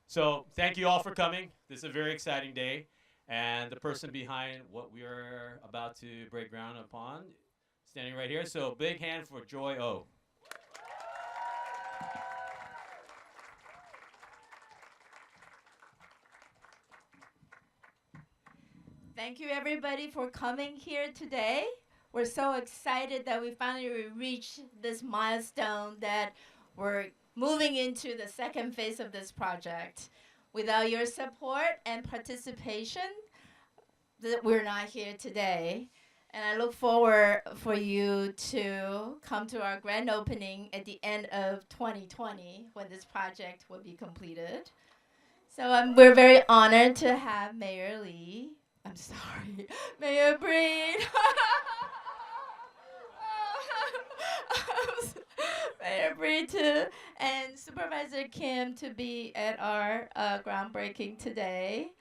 So thank you all for coming. This is a very exciting day. And the person behind what we are about to break ground upon, standing right here. So big hand for Joy O. Thank you, everybody, for coming here today. We're so excited that we finally reached this milestone that we're moving into the second phase of this project. Without your support and participation, we're not here today. And I look forward for you to come to our grand opening at the end of 2020 when this project will be completed. So we're very honored to have Mayor Lee. I'm sorry, Mayor Breen. Mayor Breen to and Supervisor Kim to be at our groundbreaking today.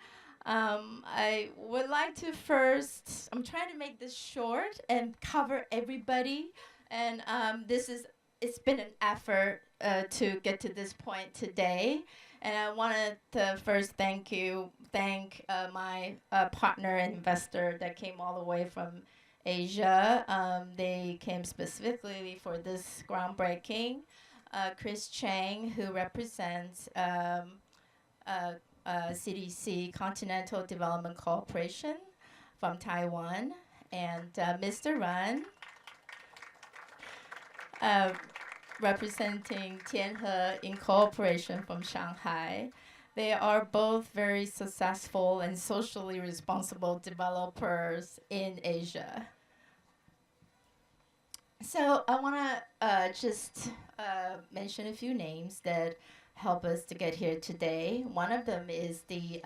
I would like to first. I'm trying to make this short and cover everybody, and it's been an effort to get to this point today. And I wanted to first thank my partner and investor that came all the way from Asia. They came specifically for this groundbreaking. Chris Chang, who represents CDC, Continental Development Corporation from Taiwan, and Mr. Ran, uh, representing Tianhe Incorporation from Shanghai. They are both very successful and socially responsible developers in Asia. So I want to just mention a few names that help us to get here today. One of them is the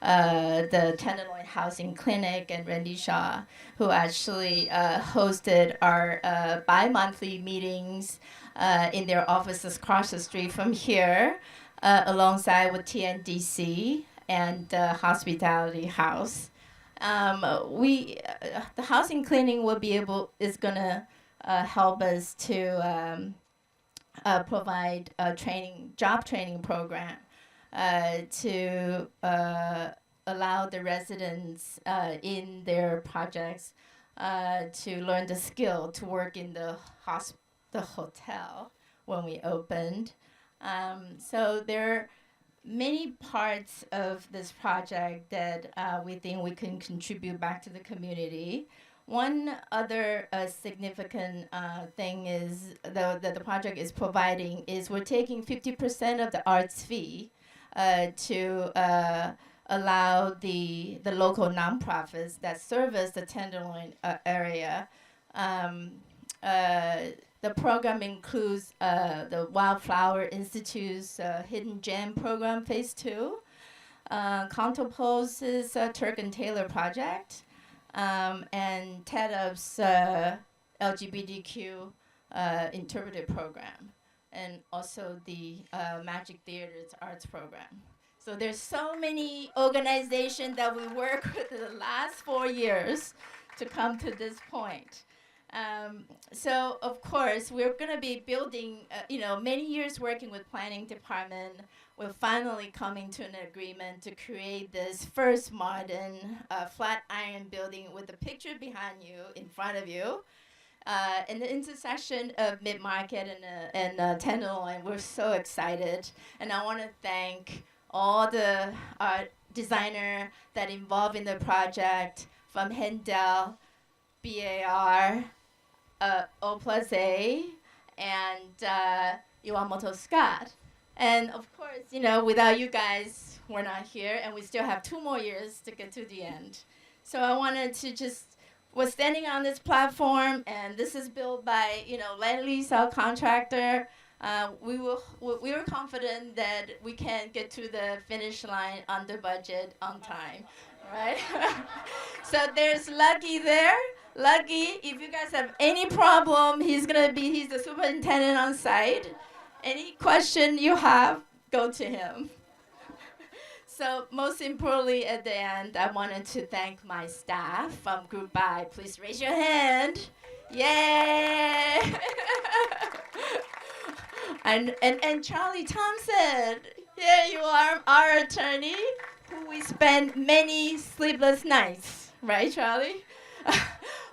Tenderloin Housing Clinic and Randy Shaw, who actually hosted our bi-monthly meetings in their offices across the street from here, alongside with TNDC and Hospitality House. The housing clinic is gonna help us to provide a job training program to allow the residents in their projects to learn the skill to work in the hotel when we opened. So there are many parts of this project that we think we can contribute back to the community. One other significant thing is that the project is providing is we're taking 50% of the arts fee to allow the local nonprofits that service the Tenderloin area. The program includes the Wildflower Institute's Hidden Gem Program Phase 2, Contopose's Turk and Taylor project, and TEDup's LGBTQ interpretive program, and also the Magic Theater's arts program. So there's so many organizations that we work with in the last 4 years to come to this point. So of course we're going to be building, many years working with planning department. We're finally coming to an agreement to create this first modern flat iron building with a picture behind you, in front of you, in the intersection of Mid-Market and Tenderloin. We're so excited, and I want to thank all the art designer that involved in the project, from Hendel, BAR, O plus A, and Iwamoto Scott. And of course, without you guys, we're not here, and we still have 2 more years to get to the end. So I wanted to we're standing on this platform, and this is built by, Leslie's our contractor. We were confident that we can get to the finish line under budget, on time, right? So there's Lucky there. Lucky, if you guys have any problem, he's the superintendent on site. Any question you have, go to him. So most importantly, at the end, I wanted to thank my staff from Group Buy. Please raise your hand. Yay! and Charlie Thompson. Here you are, our attorney, who we spent many sleepless nights, right, Charlie?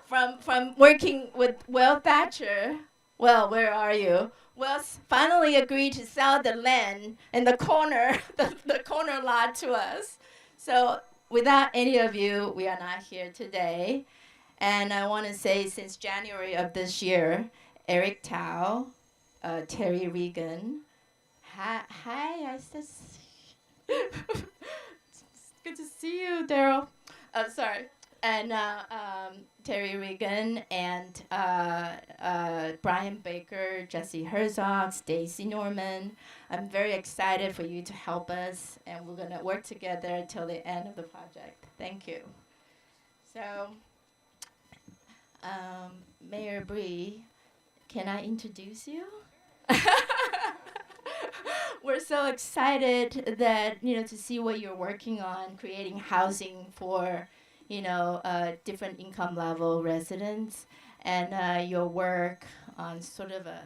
from working with Will Thatcher. Well, where are you? Will finally agreed to sell the land in the corner, the corner lot to us. So without any of you, we are not here today. And I want to say since January of this year, Eric Tao, Terry Regan, hi, I said, it's good to see you, Daryl. Oh, sorry. And Terry Regan and Brian Baker, Jesse Herzog, Stacy Norman. I'm very excited for you to help us, and we're going to work together until the end of the project. Thank you. So, Mayor Bree, can I introduce you? We're so excited that, to see what you're working on, creating housing for, different income level residents, and your work on sort of a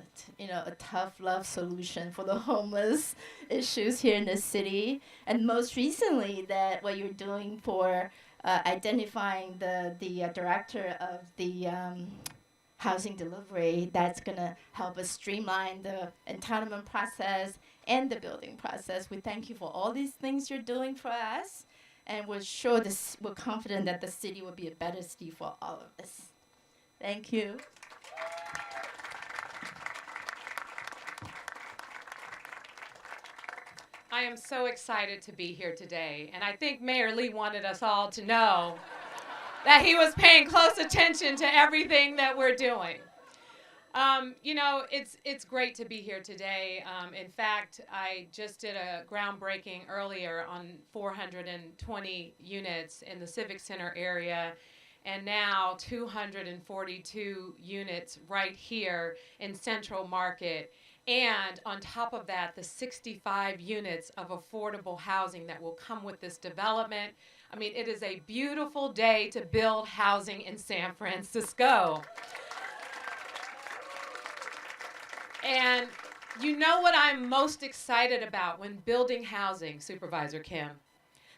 tough love solution for the homeless issues here in the city. And most recently, that what you're doing for identifying the director of the housing delivery, that's going to help us streamline the entitlement process and the building process. We thank you for all these things you're doing for us, and we're confident that the city will be a better city for all of us. Thank you. I am so excited to be here today, and I think Mayor Lee wanted us all to know that he was paying close attention to everything that we're doing. It's great to be here today. In fact, I just did a groundbreaking earlier on 420 units in the Civic Center area, and now 242 units right here in Central Market. And on top of that, the 65 units of affordable housing that will come with this development. I mean, it is a beautiful day to build housing in San Francisco. And you know what I'm most excited about when building housing, Supervisor Kim?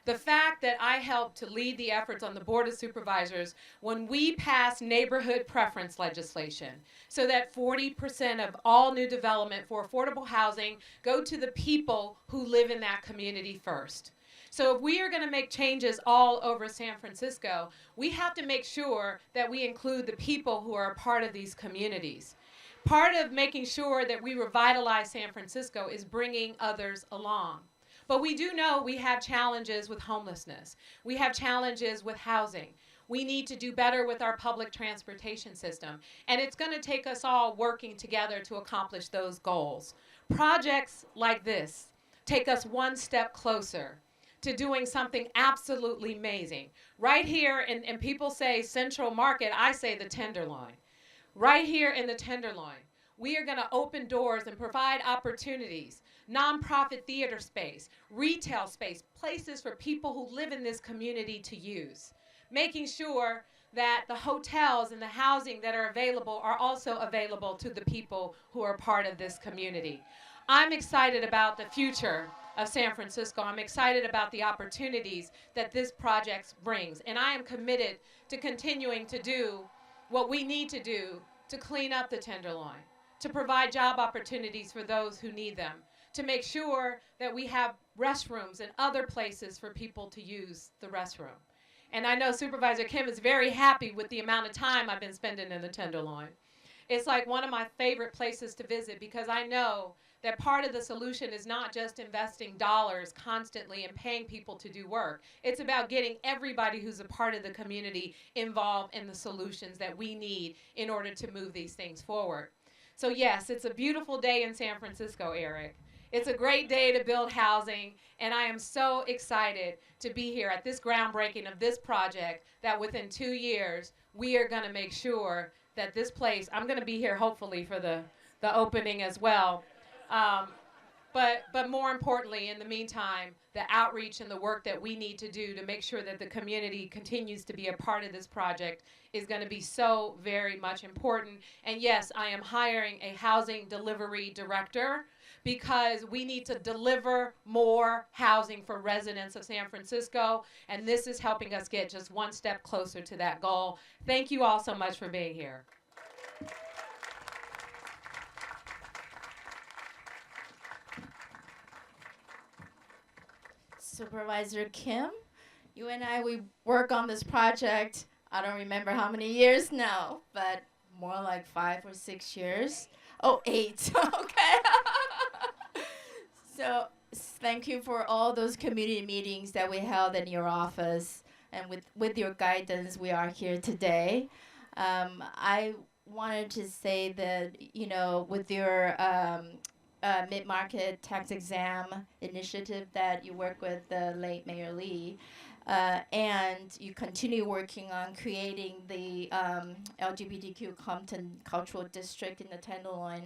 The fact that I helped to lead the efforts on the Board of Supervisors when we passed neighborhood preference legislation so that 40% of all new development for affordable housing go to the people who live in that community first. So if we are going to make changes all over San Francisco, we have to make sure that we include the people who are a part of these communities. Part of making sure that we revitalize San Francisco is bringing others along. But we do know we have challenges with homelessness. We have challenges with housing. We need to do better with our public transportation system. And it's going to take us all working together to accomplish those goals. Projects like this take us one step closer to doing something absolutely amazing. Right here, and people say Central Market, I say the Tenderloin. Right here in the Tenderloin, we are going to open doors and provide opportunities, nonprofit theater space, retail space, places for people who live in this community to use, making sure that the hotels and the housing that are available are also available to the people who are part of this community. I'm excited about the future of San Francisco. I'm excited about the opportunities that this project brings, and I am committed to continuing to do what we need to do to clean up the Tenderloin, to provide job opportunities for those who need them, to make sure that we have restrooms and other places for people to use the restroom. And I know Supervisor Kim is very happy with the amount of time I've been spending in the Tenderloin. It's like one of my favorite places to visit because I know that part of the solution is not just investing dollars constantly and paying people to do work. It's about getting everybody who's a part of the community involved in the solutions that we need in order to move these things forward. So yes, it's a beautiful day in San Francisco, Eric. It's a great day to build housing, and I am so excited to be here at this groundbreaking of this project that within 2 years, we are going to make sure that this place, I'm going to be here hopefully for the opening as well. But more importantly, in the meantime, the outreach and the work that we need to do to make sure that the community continues to be a part of this project is going to be so very much important. And yes, I am hiring a housing delivery director because we need to deliver more housing for residents of San Francisco, and this is helping us get just one step closer to that goal. Thank you all so much for being here. Supervisor Kim, you and I, we work on this project, I don't remember how many years now, but more like 5 or 6 years. Oh, 8, okay. So thank you for all those community meetings that we held in your office, and with your guidance, we are here today. I wanted to say that, you know, with your mid-market tax exam initiative that you work with the late Mayor Lee, and you continue working on creating the LGBTQ Compton Cultural District in the Tenderloin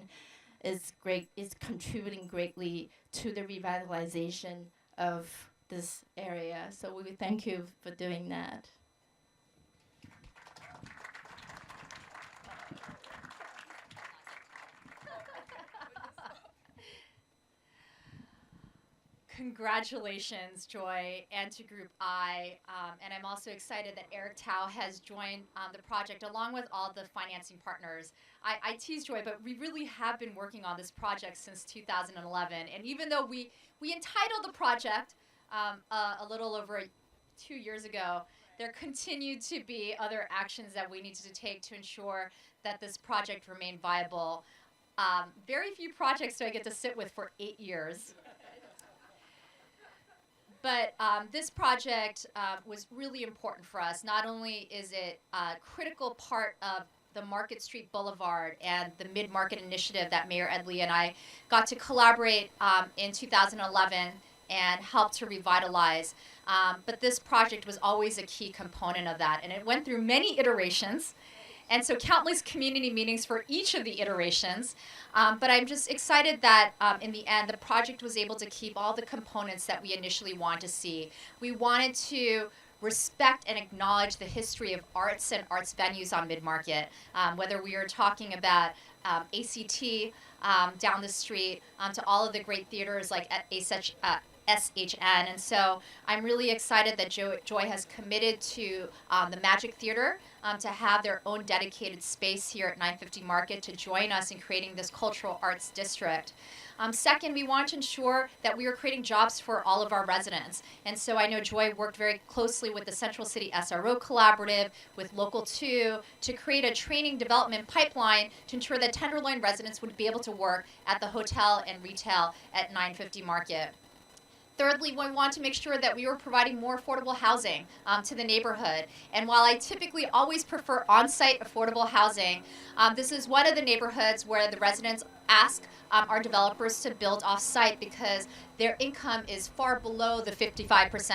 is great, is contributing greatly to the revitalization of this area. So we thank you for doing that. Congratulations, Joy, and to Group I. And I'm also excited that Eric Tao has joined the project along with all the financing partners. I tease Joy, but we really have been working on this project since 2011. And even though we entitled the project a little over 2 years ago, there continued to be other actions that we needed to take to ensure that this project remained viable. Very few projects do I get to sit with for 8 years. But this project was really important for us. Not only is it a critical part of the Market Street Boulevard and the Mid-Market Initiative that Mayor Ed Lee and I got to collaborate in 2011 and help to revitalize. But this project was always a key component of that. And it went through many iterations. And so countless community meetings for each of the iterations. But I'm just excited that in the end, the project was able to keep all the components that we initially wanted to see. We wanted to respect and acknowledge the history of arts and arts venues on Mid-Market, whether we are talking about ACT down the street to all of the great theaters like SHN. And so I'm really excited that Joy has committed to the Magic Theater to have their own dedicated space here at 950 Market to join us in creating this cultural arts district. Second, we want to ensure that we are creating jobs for all of our residents. And so I know Joy worked very closely with the Central City SRO Collaborative, with Local 2, to create a training development pipeline to ensure that Tenderloin residents would be able to work at the hotel and retail at 950 Market. Thirdly, we want to make sure that we were providing more affordable housing to the neighborhood. And while I typically always prefer on-site affordable housing, this is one of the neighborhoods where the residents ask our developers to build off-site because their income is far below the 55%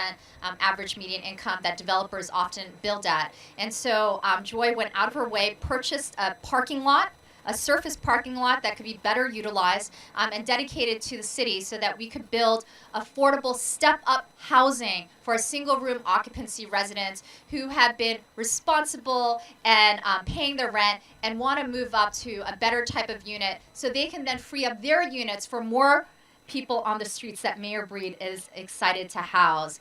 average median income that developers often build at. And so Joy went out of her way, purchased a parking lot, a surface parking lot that could be better utilized and dedicated to the city so that we could build affordable step-up housing for single-room occupancy residents who have been responsible and paying their rent and want to move up to a better type of unit so they can then free up their units for more people on the streets that Mayor Breed is excited to house.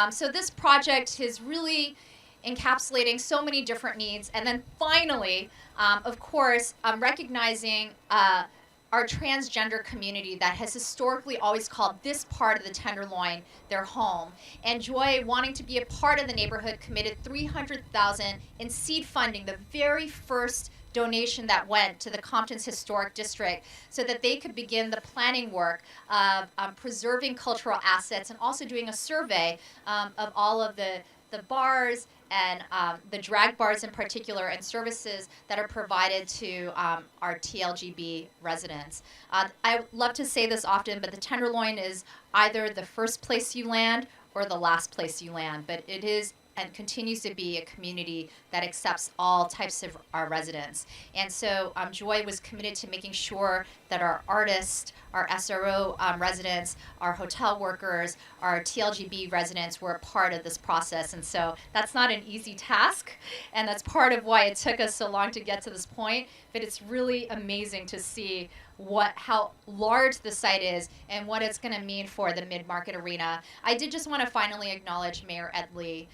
So this project is really encapsulating so many different needs. And then finally, of course, recognizing our transgender community that has historically always called this part of the Tenderloin their home. And Joy, wanting to be a part of the neighborhood, committed $300,000 in seed funding, the very first donation that went to the Compton's Historic District so that they could begin the planning work of preserving cultural assets and also doing a survey of all of the bars and the drag bars in particular and services that are provided to our TLGB residents. I love to say this often, but the Tenderloin is either the first place you land or the last place you land, but it is and continues to be a community that accepts all types of our residents. And so Joy was committed to making sure that our artists, our SRO residents, our hotel workers, our TLGB residents were a part of this process. And so that's not an easy task, and that's part of why it took us so long to get to this point. But it's really amazing to see how large the site is and what it's going to mean for the mid-market arena. I did just want to finally acknowledge Mayor Ed Lee.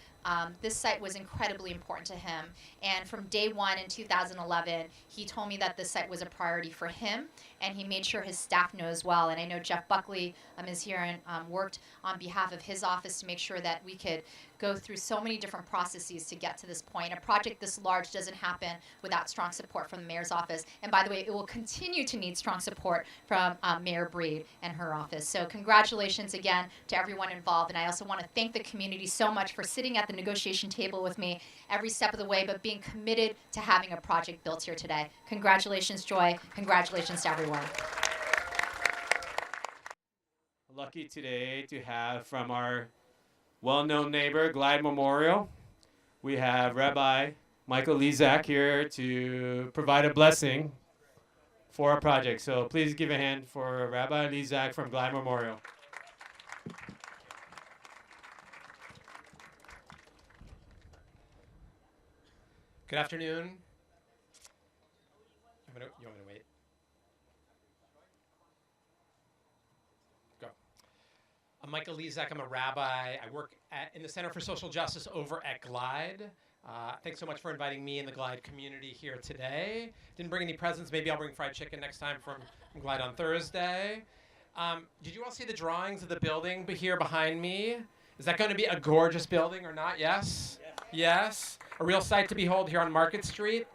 This site was incredibly important to him, and from day one in 2011, he told me that this site was a priority for him, and he made sure his staff know as well. And I know Jeff Buckley is here and worked on behalf of his office to make sure that we could go through so many different processes to get to this point. A project this large doesn't happen without strong support from the mayor's office. And by the way, it will continue to need strong support from Mayor Breed and her office. So congratulations again to everyone involved. And I also want to thank the community so much for sitting at the negotiation table with me every step of the way, but being committed to having a project built here today. Congratulations, Joy. Congratulations to everyone. Lucky today to have from our well-known neighbor, Glide Memorial, we have Rabbi Michael Lizak here to provide a blessing for our project. So please give a hand for Rabbi Lizak from Glide Memorial. Good afternoon. You want me to wait? Go. I'm Michael Lizak. I'm a rabbi. I work in the Center for Social Justice over at Glide. Thanks so much for inviting me and the Glide community here today. Didn't bring any presents. Maybe I'll bring fried chicken next time from Glide on Thursday. Did you all see the drawings of the building here behind me? Is that going to be a gorgeous building or not? Yes? Yes. A real sight to behold here on Market Street.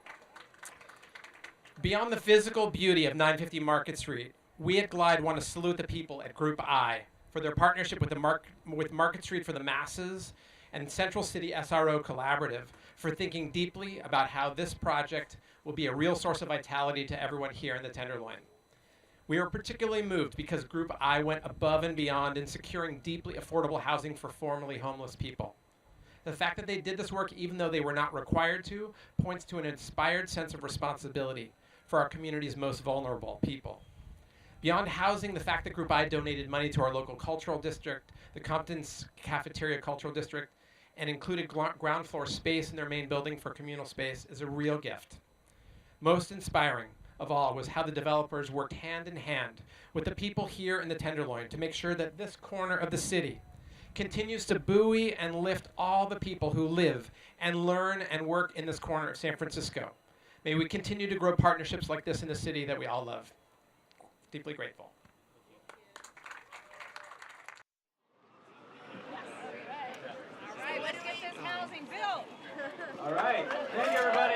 Beyond the physical beauty of 950 Market Street, we at Glide want to salute the people at Group I for their partnership with Market Street for the Masses and Central City SRO Collaborative for thinking deeply about how this project will be a real source of vitality to everyone here in the Tenderloin. We are particularly moved because Group I went above and beyond in securing deeply affordable housing for formerly homeless people. The fact that they did this work even though they were not required to points to an inspired sense of responsibility for our community's most vulnerable people. Beyond housing, the fact that Group I donated money to our local cultural district, the Compton's Cafeteria Cultural District, and included ground floor space in their main building for communal space is a real gift. Most inspiring of all was how the developers worked hand in hand with the people here in the Tenderloin to make sure that this corner of the city continues to buoy and lift all the people who live and learn and work in this corner of San Francisco. May we continue to grow partnerships like this in the city that we all love. Deeply grateful. All right, let's get this housing built. All right. Thank you, everybody.